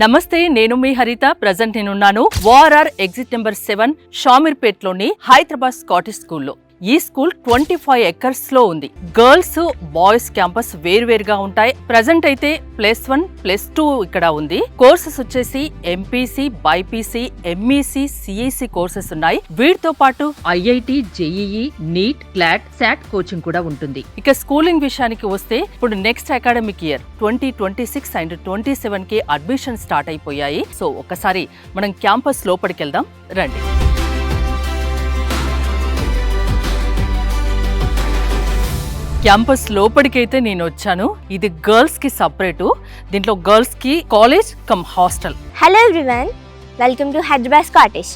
నమస్తే, నేను మీ హరిత. ప్రజెంట్ నేనున్నాను ఓఆర్ఆర్ ఎగ్జిట్ నెంబర్ 7 షామీర్పేట్లోని హైదరాబాద్ స్కాటిష్ స్కూల్లో. ఈ స్కూల్ 25 ఎకర్స్ లో ఉంది. గర్ల్స్ బాయ్స్ క్యాంపస్ వేరువేరుగా ఉంటాయి. ప్రజెంట్ అయితే +1 +2 ఇక్కడ ఉంది. కోర్సెస్ వచ్చేసి MPC, BiPC, MEC, CEC courses ఉన్నాయి. వీటితో పాటు IIT, JEE, NEET, CLAT, SAT coaching కూడా ఉంటుంది. ఇక స్కూలింగ్ విషయానికి వస్తే ఇప్పుడు నెక్స్ట్ అకాడమిక్ ఇయర్ 2026 అండ్ 27 కి అడ్మిషన్ స్టార్ట్ అయిపోయాయి. సో ఒకసారి మనం క్యాంపస్ లోపలికి వెళ్దాం రండి. క్యాంపస్ లోపలికైతే నేను వచ్చాను. ఇది గర్ల్స్ కి సపరేటు. దీంట్లో గర్ల్స్ కి college come hostel. Hello everyone, welcome to Hyderabad Scottish.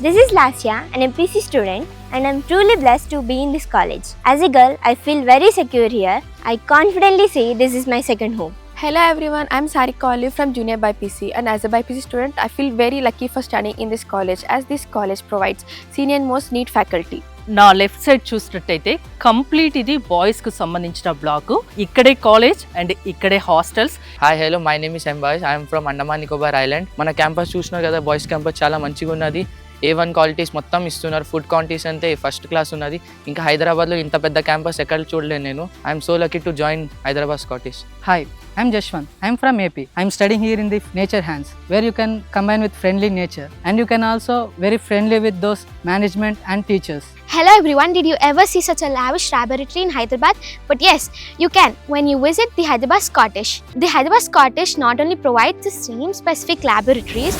This is Lasya, an MPC student, and I'm truly blessed to be in this college. As a girl, I feel very secure here. I confidently say this is my second home. Hello everyone, I'm Sarika Olive from Junior BPC, and as a BPC student, I feel very lucky for studying in this college as this college provides senior and most neat faculty. నా left side చూసినట్టయితే complete ఇది boys కు సంబంధించిన block. ఇక్కడే college and ఇక్కడే hostels. Hi hello, my name is ఎంబాయ్స్. I'm from Andaman Nicobar island. మన campus చూసినారు కదా, బాయ్స్ క్యాంపస్ చాలా మంచిగా ఉన్నది. A1 క్వాలిటీస్ మొత్తం ఇస్తున్నారు. ఫుడ్ క్వాలిటీస్ అంతే ఫస్ట్ క్లాస్ ఉన్నది. ఇంకా హైదరాబాద్లో ఇంత పెద్ద క్యాంపస్ ఎక్కడ చూడలేను నేను. I'm so lucky to join Hyderabad Scottish. Hi, I'm Jashwant. I'm from AP. I'm studying here in the Nature Hands, where you can combine with friendly nature, and you can also very friendly with those management and teachers. Hello everyone, did you ever see such a lavish laboratory in Hyderabad? But yes, you can when you visit the Hyderabad Scottish. The Hyderabad Scottish not only provides the same specific laboratories,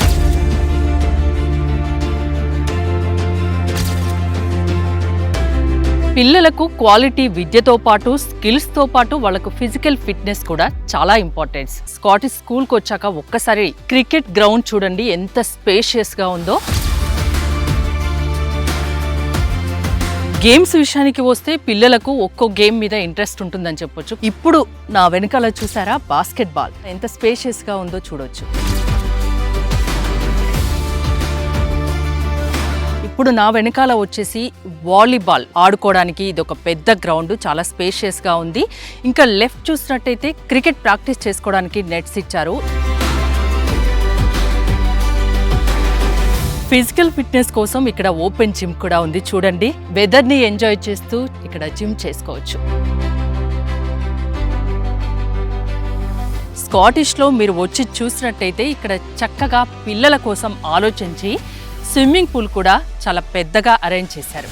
పిల్లలకు quality విద్యతో పాటు skills తో పాటు వాళ్ళకు physical fitness కూడా చాలా important. Scottish school కు వచ్చాక ఒక్కసారి క్రికెట్ గ్రౌండ్ చూడండి ఎంత స్పేషియస్ గా ఉందో. గేమ్స్ విషయానికి వస్తే పిల్లలకు ఒక్కో గేమ్ మీద ఇంట్రెస్ట్ ఉంటుందని చెప్పొచ్చు. ఇప్పుడు నా వెనకాల చూసారా బాస్కెట్ బాల్ ఎంత స్పేషియస్ గా ఉందో చూడొచ్చు. ఇప్పుడు నా వెనకాల వచ్చేసి వాలీబాల్ ఆడుకోవడానికి ఇది ఒక పెద్ద గ్రౌండ్, చాలా స్పేషియస్ గా ఉంది. ఇంకా లెఫ్ట్ చూసినట్టయితే క్రికెట్ ప్రాక్టీస్ చేసుకోవడానికి నెట్స్ ఇచ్చారు. ఫిజికల్ ఫిట్నెస్ కోసం ఇక్కడ ఓపెన్ జిమ్ కూడా ఉంది. చూడండి, వెదర్ ని ఎంజాయ్ చేస్తూ ఇక్కడ జిమ్ చేసుకోవచ్చు. స్కాటిష్ లో మీరు వచ్చి చూసినట్టయితే ఇక్కడ చక్కగా పిల్లల కోసం ఆలోచించి స్విమ్మింగ్ పూల్ కూడా చాలా పెద్దగా అరేంజ్ చేశారు.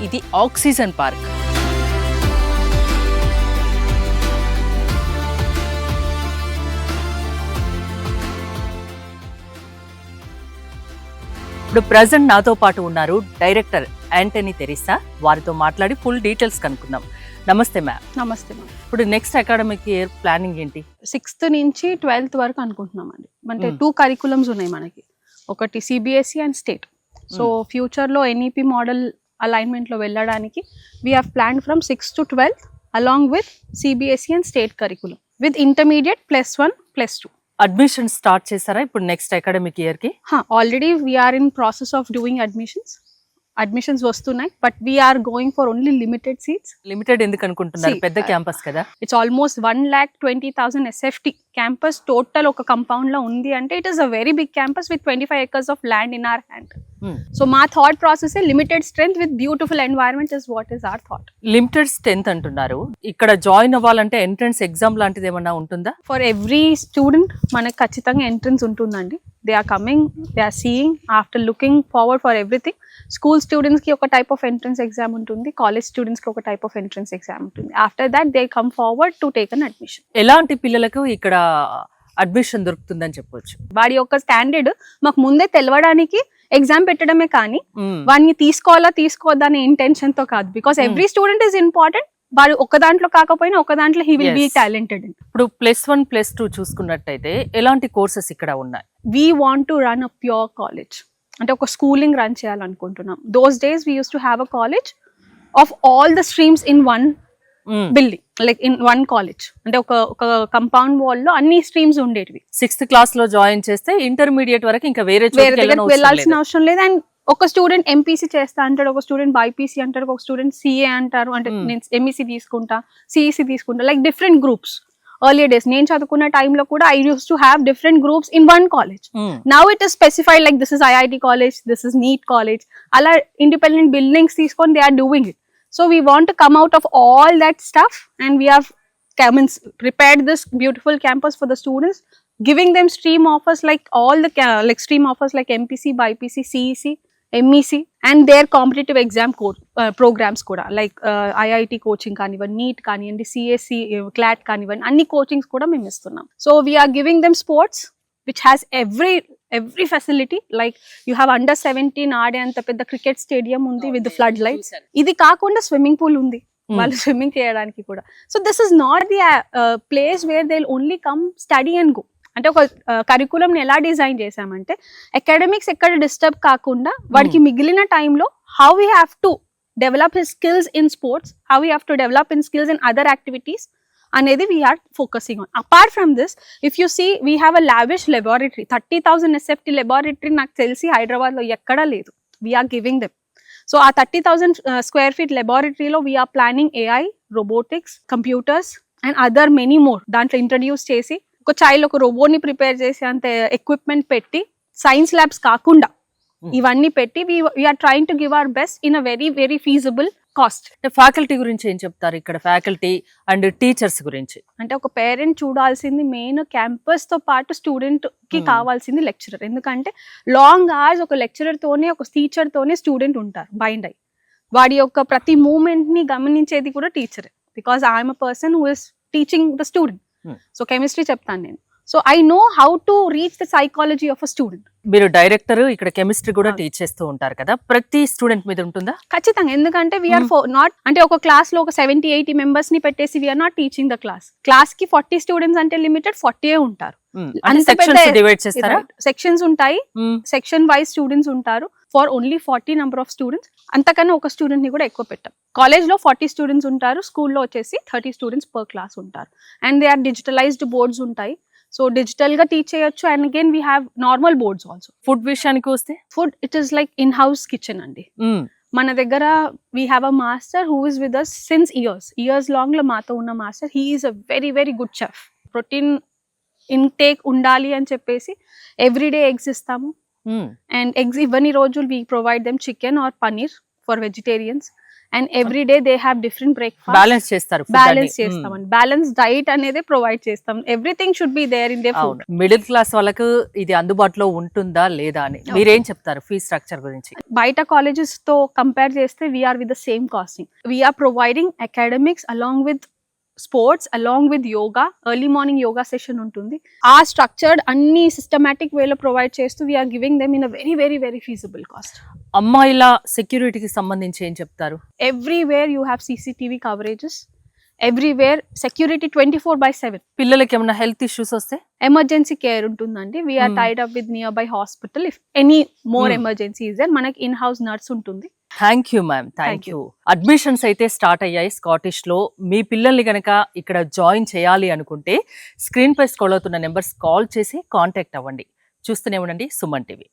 ఇది ఆక్సిజన్ పార్క్. ఇప్పుడు ప్రజెంట్ నాతో పాటు ఉన్నారు డైరెక్టర్ యాంటనీ తెరిసా. వారితో మాట్లాడి ఫుల్ డీటెయిల్స్ కనుక్కుందాం. నమస్తే మ్యామ్. నమస్తే మ్యామ్. ఇప్పుడు నెక్స్ట్ అకాడమిక్ ఇయర్ ప్లానింగ్ ఏంటి? 6th నుంచి 12th వరకు అనుకుంటున్నామండి. అంటే 2 కరికులమ్స్ ఉన్నాయి మనకి, ఒకటి సిబిఎస్ఈ అండ్ స్టేట్. సో ఫ్యూచర్లో ఎన్ఈపి మోడల్ అలైన్మెంట్లో వెళ్ళడానికి we have plan from 6 to 12 along with CBSE and state curriculum with intermediate +1 +2. Admission start చేశారా ఇప్పుడు నెక్స్ట్ అకాడమిక్ ఇయర్ కి? Already we're in process of doing admissions వస్తున్నాయి, but we're going for only limited seats. Limited ఎందుకు అనుకుంటున్నారు? పెద్ద campus కదా. It's almost 1,20,000 SFT campus total ఒక compound లో ఉంది అంటే it is a very big campus with 25 acres of land in our hand. So మా thought process limited strength with beautiful environment is what is our thought. Limited strength అంటున్నారు. ఇక్కడ join అవ్వాలంటే entrance exam లాంటిది ఏమన్నా ఉంటుందా? For every student మనకు ఖచ్చితంగా entrance ఉంటుందండి. They are coming, they are seeing, after looking forward for everything. School students కి ఒక టైప్ ఆఫ్ ఎంట్రన్స్ ఎగ్జామ్ ఉంటుంది, కాలేజ్ స్టూడెంట్స్ కి ఒక టైప్ ఆఫ్ ఎంట్రన్స్ ఎగ్జామ్ ఉంటుంది. After that they come forward to take an admission. ఎలాంటి పిల్లలకు ఇక్కడ admission దొరుకుతుందని చెప్పొచ్చు? వాడి యొక్క స్టాండర్డ్ మాకు ముందే తెలవడానికి ఎగ్జామ్ పెట్టడమే కానీ వాడిని తీసుకోవద్దా అనే ఇంటెన్షన్ తో కాదు. Because every student is important. వాడు ఒక దాంట్లో కాకపోయినా ఒక దాంట్లో హీ విల్ బీ టాలెంటెడ్. ఇప్పుడు +1 +2 చూసుకున్నట్టయితే ఎలాంటి కోర్సెస్ ఇక్కడ ఉన్నాయి? We want to run a pure college, అంటే ఒక స్కూలింగ్ రన్ చేయాలనుకుంటున్నాం. Those days we use to have a college of all the streams in one building, like in one college. అంటే ఒక కంపౌండ్ వాల్ లో అన్ని streams ఉండేటివి. 6th class లో join చేస్తే ఇంటర్మీడియట్ వరకు ఇంకా వేరే వెళ్ళాల్సిన అవసరం లేదు. అండ్ ఒక స్టూడెంట్ ఎంపీసీ చేస్తా అంటాడు, ఒక స్టూడెంట్ బైపీసీ అంటాడు, ఒక స్టూడెంట్ సిఏ అంటారు, అంటే నేను ఎంఈసీ తీసుకుంటా, సిఈసీ తీసుకుంటా, like different groups. Earlier days నేను చదువుకున్న టైంలో కూడా I use to have different groups in one college. Now it is specified like this is IIT college, this is NEET college, అలా ఇండిపెండెంట్ బిల్డింగ్స్ తీసుకొని they are doing it. So we want to come out of all that stuff, and we have prepared this beautiful campus for the students, giving them stream offers like all the like stream offers like MPC, BIPC, CEC, MEC, and their competitive exam programs kuda like IIT coaching kanivan, NEET kaniyandi, CSC, CLAT kanivan, anni coachings kuda mem istunnam. So we are giving them sports which has every facility, like you have under 17 ఆడే అంత పెద్ద cricket stadium ఉంది with the floodlights. ఇది కాకుండా swimming pool ఉంది వాళ్ళు swimming చేయడానికి కూడా. So this is not the place where they will only come study and go. అంటే ఒక కరికులంని ఎలా డిజైన్ చేసామంటే అకాడమిక్స్ ఎక్కడ డిస్టర్బ్ కాకుండా వాడికి మిగిలిన టైంలో how we have to develop his skills in sports, how we have to develop in skills in other activities అనేది we are focusing on. Apart from this, if you see, we have a lavish laboratory, 30,000 SFT laboratory నాకు తెలిసి హైదరాబాద్లో ఎక్కడా లేదు. We are giving them. So ఆ 30,000 square feet laboratoryలో we are planning AI, robotics, computers and other many more. దాంట్లో introduce చేసి ఒక child ఒక రోబోట్ని ప్రిపేర్ చేసి అంత ఎక్విప్మెంట్ పెట్టి సైన్స్ ల్యాబ్స్ కాకుండా ఇవన్నీ పెట్టి we are trying to give our best in a very very feasible cost. Faculty గురించి ఏం చెప్తారు ఇక్కడ, ఫ్యాకల్టీ అండ్ టీచర్స్ గురించి? అంటే ఒక పేరెంట్ చూడాల్సింది మెయిన్ క్యాంపస్ తో పాటు స్టూడెంట్ కి కావాల్సింది లెక్చరర్. ఎందుకంటే లాంగ్ అవర్స్ ఒక లెక్చరర్ తోనే ఒక టీచర్ తోనే స్టూడెంట్ ఉంటారు బైండ్ అయ్యి. వాడి యొక్క ప్రతి మూమెంట్ ని గమనించేది కూడా టీచరే, because I'm a person who is teaching the student. So chemistry చెప్తాను నేను. So I know how to reach the psychology of a student. మీరు డైరెక్టర్, ఇక్కడ కెమిస్ట్రీ కూడా టీచ్ చేస్తూ ఉంటారు కదా, ప్రతి స్టూడెంట్ మీద ఉంటుందా? ఖచ్చితంగా. ఎందుకంటే వీఆర్ నాట్ అంటే ఒక క్లాస్ లో ఒక 70-80 మెంబర్స్ ని పెట్టేసి we are not teaching the class కి 40 స్టూడెంట్స్ అంటే లిమిటెడ్ 40 ఉంటారు. సెక్షన్స్ ఉంటాయి, సెక్షన్ వైజ్ స్టూడెంట్స్ ఉంటారు. For only 40 number of students, అంతకన్నా ఒక స్టూడెంట్ ని కూడా ఎక్కువ పెట్టాం. కాలేజ్ లో 40 స్టూడెంట్స్ ఉంటారు, స్కూల్లో వచ్చేసి 30 స్టూడెంట్స్ పర్ క్లాస్ ఉంటారు. And they are digitalized boards ఉంటాయి, సో డిజిటల్ గా టీచ్ చేయొచ్చు. And again we have normal boards also. Food విషయానికి వస్తే, food it is like in house kitchen అండి. మన దగ్గర we have a master who is with us since years long లో మాతో ఉన్న master. He is a very very good chef. Protein intake ఉండాలి అని చెప్పేసి ఎవ్రీడే ఎగ్స్ ఇస్తాము. అండ్ ఎగ్స్ ఇవ్వని రోజులు we provide them chicken or paneer for vegetarians. And every day they have different breakfast. Balance చేస్తారు, బ్యాలెన్స్ చేస్తామండి. బ్యాలెన్స్ డైట్ అనేది provide చేస్తాం. Everything should be there in the food. Middle class వాళ్ళకు ఇది అందుబాటులో ఉంటుందా లేదా అని మీరేం చెప్తారు ఫీ స్ట్రక్చర్ గురించి? బయట కాలేజెస్ తో కంపేర్ చేస్తే we are with the same costing. We are providing academics along with sports, along with yoga. Early morning yoga session ఉంటుంది. ఆ స్ట్రక్చర్డ్ అన్ని సిస్టమాటిక్ వేలో ప్రొవైడ్ చేస్తూ we are giving them in a very very very feasible cost. అమ్మాయిల సెక్యూరిటీకి సంబంధించి ఏం చెప్తారు? Everywhere you have CCTV coverages. Everywhere security 24/7. పిల్లలకి ఏమైనా హెల్త్ ఇష్యూస్ వస్తే ఎమర్జెన్సీ కేర్ ఉంటుందండి. We are tied up with nearby hospital. If any more emergency is there, మనకి ఇన్ హౌస్ నర్స్ ఉంటుంది. Thank you ma'am, thank you. Admissions అయితే start అయ్యాయి Scottish లో. మీ పిల్లల్ని గనక ఇక్కడ జాయిన్ చేయాలి అనుకుంటే స్క్రీన్ పై స్క్రోల్ అవుతున్న నెంబర్స్ కాల్ చేసి కాంటాక్ట్ అవ్వండి. చూస్తూనే ఉండండి సుమన్ టీవీ.